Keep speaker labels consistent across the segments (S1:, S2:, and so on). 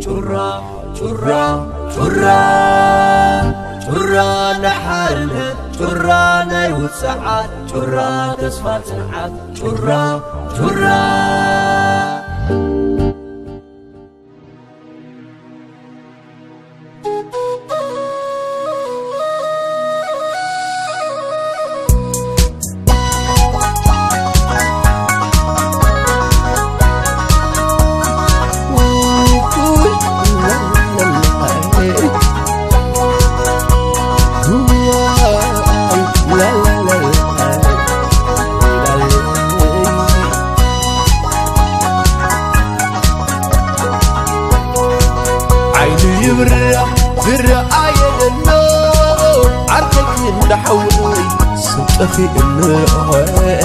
S1: شرا شرا شرا شرا نحارنا شرا نيوت ساعات شرا تسفى ساعات شرا شرا
S2: في النهاية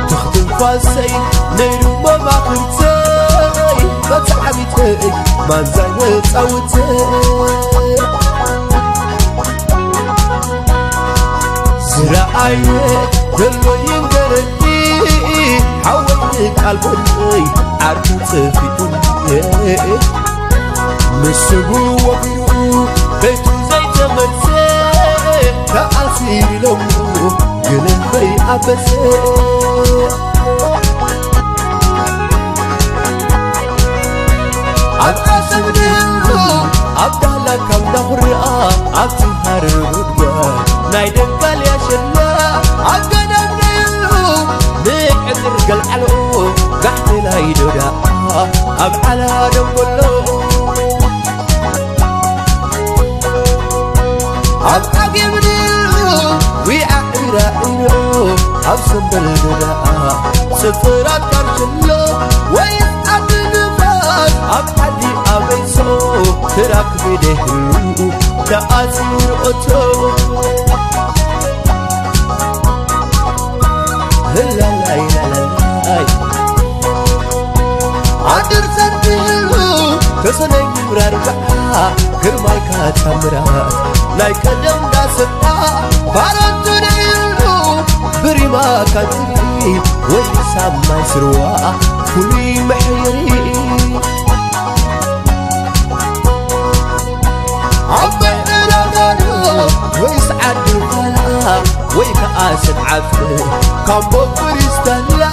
S2: تخدم فاسي نيرو ما خلتي فتحبتي ما نزاي تصوتي زرعاية دلو ينقرني حولتك قلبي عرفتي في الدنيا مسبو وبيرو بيتو زي تمرسي تأثير لونه قلن بي أبسي أبقاسم دلو أبدالك كم نغرقا أبتهار الرقا نايدن باليا شلا أبقنم دلو نيك عذر قلعلو قحت لايدو دا أبعلا دمولو أبقى قبلو ويعقرا إيرو أبسم بالدراء سفرات كارشلو ويفقد نفاس أبحدي أبيسو تراك بدهلو تأثير أتو لا لا لا لا عدر سنتلو تسنين مرار بقى كرمالك تمرات لايك دم داسبا فارنتو نيلو بريما كاتري ويسام ما يسروا كلي محيري عبنا غالو ويسعد الغلا ويكأس العفن كامبو بريستالا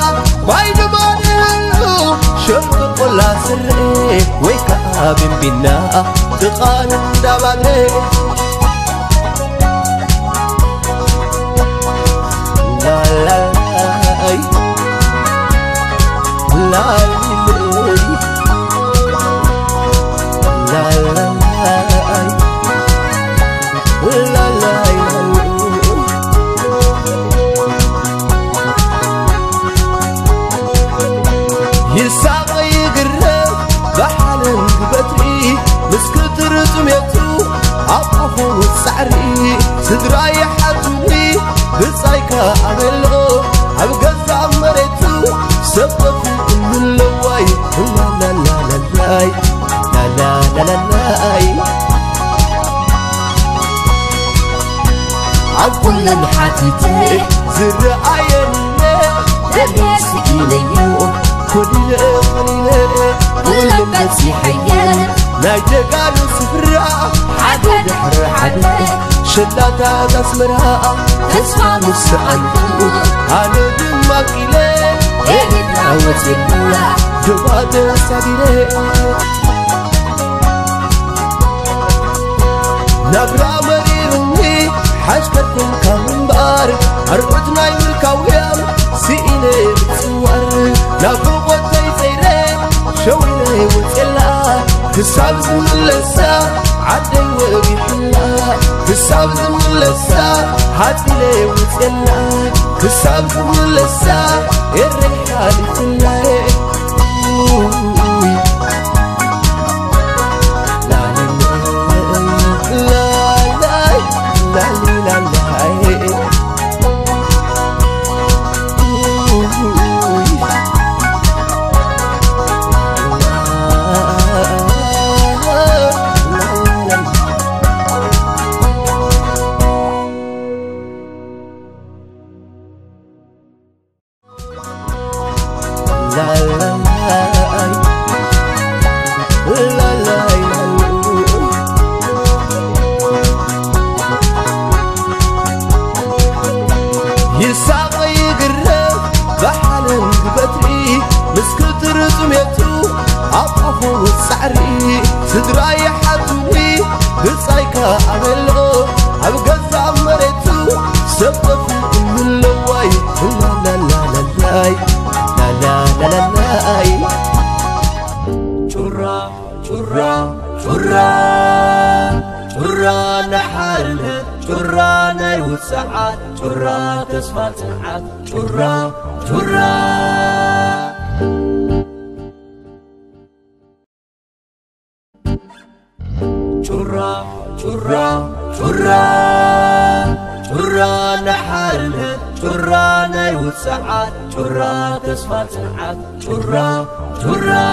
S2: بايد مانيلو شرط قلا سري ويكأب بنا تقارن دابادري لا لا لا لا لا يساق يقرب بحال قبتري مسكتر سميتو عطفو السعري سدراي حتوي بصايكا عملو عبقزع مريتو سبب كل اللواي لا لا لا لا لا لا لا لا
S1: عبكل الحاتتي
S2: زر عيني
S1: تبيسي إليو
S2: كل
S1: ولبسي حيان
S2: ناجقان سفراء
S1: حدد حدد
S2: شلاتا تسمراء
S1: تسمع مسعنو
S2: أنا دمك إليه
S1: إيدي تعوت الدولة
S2: جواد سبيلي نبرا مريرني حشكتكم كمبار أربطنا يملكاويام سئيني بتصور نفوق وتيسيري شويني وتلا تسابز من اللسا عدي وبيحلا تسابز من اللسا هاتلي وتلا تسابز من اللسا الرحال تلاي سميتو أقفو السعري سدراي حتوي بصايكا عملو أبقى مريتو سبب من اللواي لا لا لا لا لا لا لا لا شرا شرا شرا شرا نحل شرا نيوت ساعات شرا تسفى ساعات شرا شرا شرا شرا شرا شرا نحل شرا نيوت ساعات شرا تسفى ساعات شرا شرا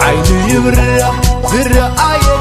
S2: عيني يبرح في الرعاية